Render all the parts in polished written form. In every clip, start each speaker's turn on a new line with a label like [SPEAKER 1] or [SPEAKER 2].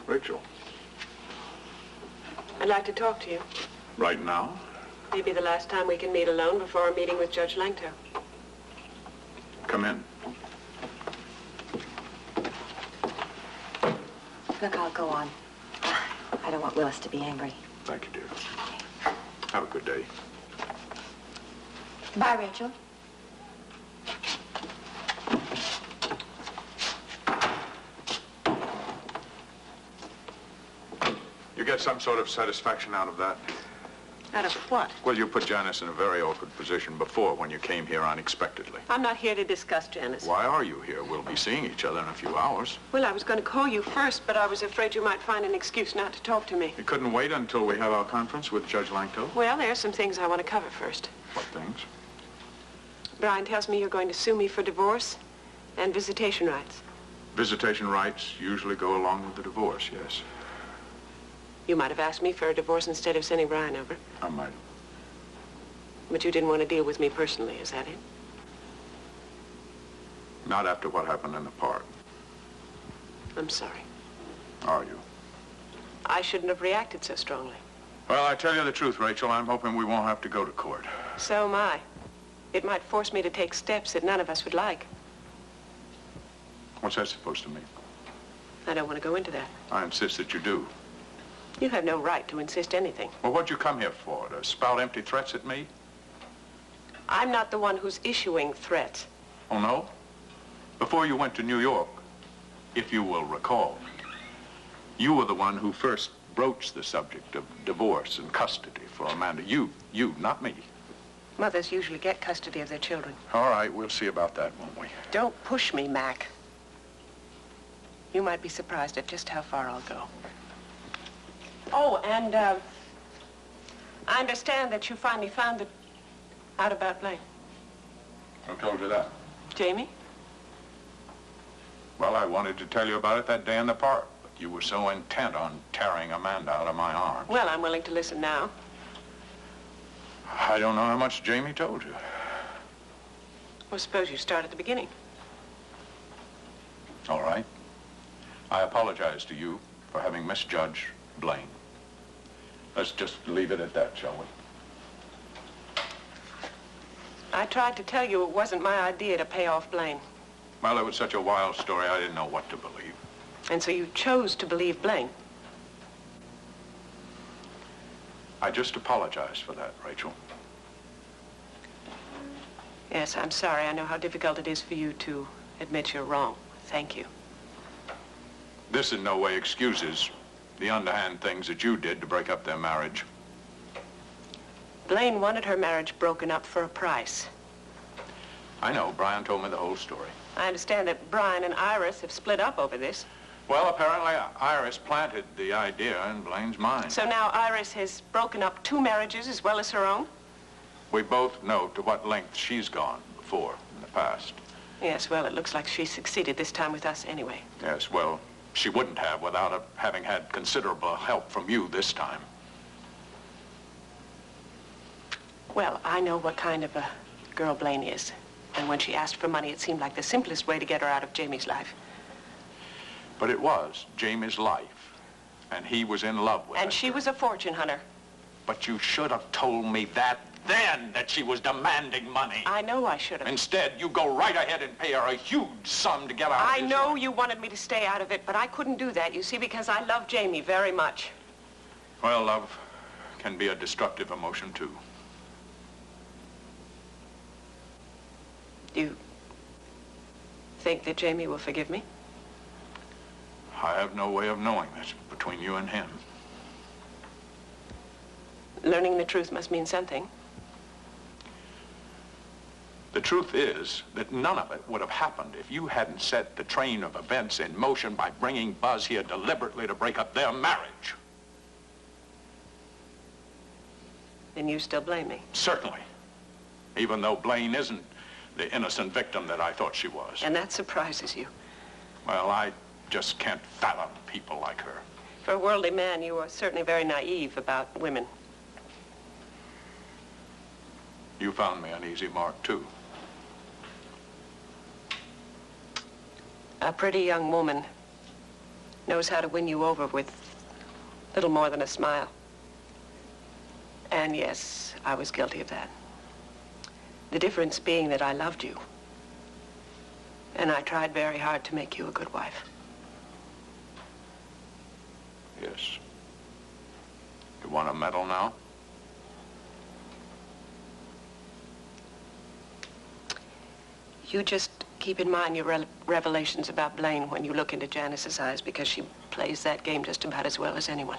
[SPEAKER 1] Rachel.
[SPEAKER 2] I'd like to talk to you.
[SPEAKER 1] Right now?
[SPEAKER 2] Maybe the last time we can meet alone before our meeting with Judge Langto.
[SPEAKER 1] Come in.
[SPEAKER 3] Look, I'll go on. I don't want Willis to be angry.
[SPEAKER 1] Thank you, dear. Have a good day.
[SPEAKER 3] Bye, Rachel.
[SPEAKER 1] You get some sort of satisfaction out of that?
[SPEAKER 2] Out of what?
[SPEAKER 1] Well, you put Janice in a very awkward position before when you came here unexpectedly.
[SPEAKER 2] I'm not here to discuss Janice.
[SPEAKER 1] Why are you here? We'll be seeing each other in a few hours.
[SPEAKER 2] Well, I was going to call you first, but I was afraid you might find an excuse not to talk to me.
[SPEAKER 1] You couldn't wait until we have our conference with Judge Langto?
[SPEAKER 2] Well, there are some things I want to cover first.
[SPEAKER 1] What things?
[SPEAKER 2] Brian tells me you're going to sue me for divorce and visitation rights.
[SPEAKER 1] Visitation rights usually go along with the divorce, yes.
[SPEAKER 2] You might have asked me for a divorce instead of sending Brian over.
[SPEAKER 1] I might.
[SPEAKER 2] But you didn't want to deal with me personally, is that it?
[SPEAKER 1] Not after what happened in the park.
[SPEAKER 2] I'm sorry.
[SPEAKER 1] Are you?
[SPEAKER 2] I shouldn't have reacted so strongly.
[SPEAKER 1] Well, I tell you the truth, Rachel. I'm hoping we won't have to go to court.
[SPEAKER 2] So am I. It might force me to take steps that none of us would like.
[SPEAKER 1] What's that supposed to mean?
[SPEAKER 2] I don't want to go into that.
[SPEAKER 1] I insist that you do.
[SPEAKER 2] You have no right to insist anything.
[SPEAKER 1] Well, what'd you come here for? To spout empty threats at me?
[SPEAKER 2] I'm not the one who's issuing threats.
[SPEAKER 1] Oh, no? Before you went to New York, if you will recall, you were the one who first broached the subject of divorce and custody for Amanda. You, not me.
[SPEAKER 2] Mothers usually get custody of their children.
[SPEAKER 1] All right, we'll see about that, won't we?
[SPEAKER 2] Don't push me, Mac. You might be surprised at just how far I'll go. Oh, and I understand that you finally found out about Blaine.
[SPEAKER 1] Who told you that?
[SPEAKER 2] Jamie?
[SPEAKER 1] Well, I wanted to tell you about it that day in the park, but you were so intent on tearing Amanda out of my arms.
[SPEAKER 2] Well, I'm willing to listen now.
[SPEAKER 1] I don't know how much Jamie told you.
[SPEAKER 2] Well, suppose you start at the beginning.
[SPEAKER 1] All right. I apologize to you for having misjudged Blaine. Let's just leave it at that, shall we?
[SPEAKER 2] I tried to tell you it wasn't my idea to pay off Blaine.
[SPEAKER 1] Well, it was such a wild story, I didn't know what to believe.
[SPEAKER 2] And so you chose to believe Blaine.
[SPEAKER 1] I just apologize for that, Rachel.
[SPEAKER 2] Yes, I'm sorry. I know how difficult it is for you to admit you're wrong. Thank you.
[SPEAKER 1] This in no way excuses the underhand things that you did to break up their marriage.
[SPEAKER 2] Blaine wanted her marriage broken up for a price.
[SPEAKER 1] I know. Brian told me the whole story.
[SPEAKER 2] I understand that Brian and Iris have split up over this.
[SPEAKER 1] Well, apparently Iris planted the idea in Blaine's mind.
[SPEAKER 2] So now Iris has broken up 2 marriages as well as her own?
[SPEAKER 1] We both know to what length she's gone before in the past.
[SPEAKER 2] Yes, well, it looks like she succeeded this time with us anyway.
[SPEAKER 1] Yes, well, she wouldn't have without having had considerable help from you this time.
[SPEAKER 2] Well, I know what kind of a girl Blaine is. And when she asked for money, it seemed like the simplest way to get her out of Jamie's life.
[SPEAKER 1] But it was Jamie's life, and he was in love with her.
[SPEAKER 2] And she was a fortune hunter.
[SPEAKER 1] But you should have told me that then, that she was demanding money.
[SPEAKER 2] I know I should have.
[SPEAKER 1] Instead, you go right ahead and pay her a huge sum to get out of
[SPEAKER 2] I
[SPEAKER 1] his
[SPEAKER 2] know
[SPEAKER 1] life.
[SPEAKER 2] you wanted me to stay out of it, but I couldn't do that, you see, because I love Jamie very much.
[SPEAKER 1] Well, love can be a destructive emotion, too.
[SPEAKER 2] Do you think that Jamie will forgive me?
[SPEAKER 1] I have no way of knowing this between you and him.
[SPEAKER 2] Learning the truth must mean something.
[SPEAKER 1] The truth is that none of it would have happened if you hadn't set the train of events in motion by bringing Buzz here deliberately to break up their marriage.
[SPEAKER 2] Then you still blame me?
[SPEAKER 1] Certainly. Even though Blaine isn't the innocent victim that I thought she was.
[SPEAKER 2] And that surprises you.
[SPEAKER 1] Well, I just can't fathom people like her.
[SPEAKER 2] For a worldly man, you are certainly very naive about women.
[SPEAKER 1] You found me an easy mark, too.
[SPEAKER 2] A pretty young woman knows how to win you over with little more than a smile. And yes, I was guilty of that. The difference being that I loved you. And I tried very hard to make you a good wife.
[SPEAKER 1] Yes. You want a medal now?
[SPEAKER 2] You just keep in mind your revelations about Blaine when you look into Janice's eyes, because she plays that game just about as well as anyone.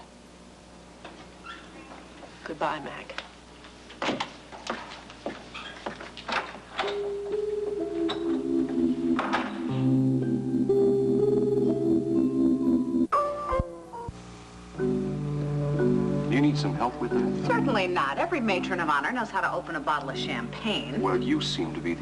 [SPEAKER 2] Goodbye, Mac.
[SPEAKER 4] You need some help with that?
[SPEAKER 5] Certainly not. Every matron of honor knows how to open a bottle of champagne.
[SPEAKER 4] Well, you seem to be the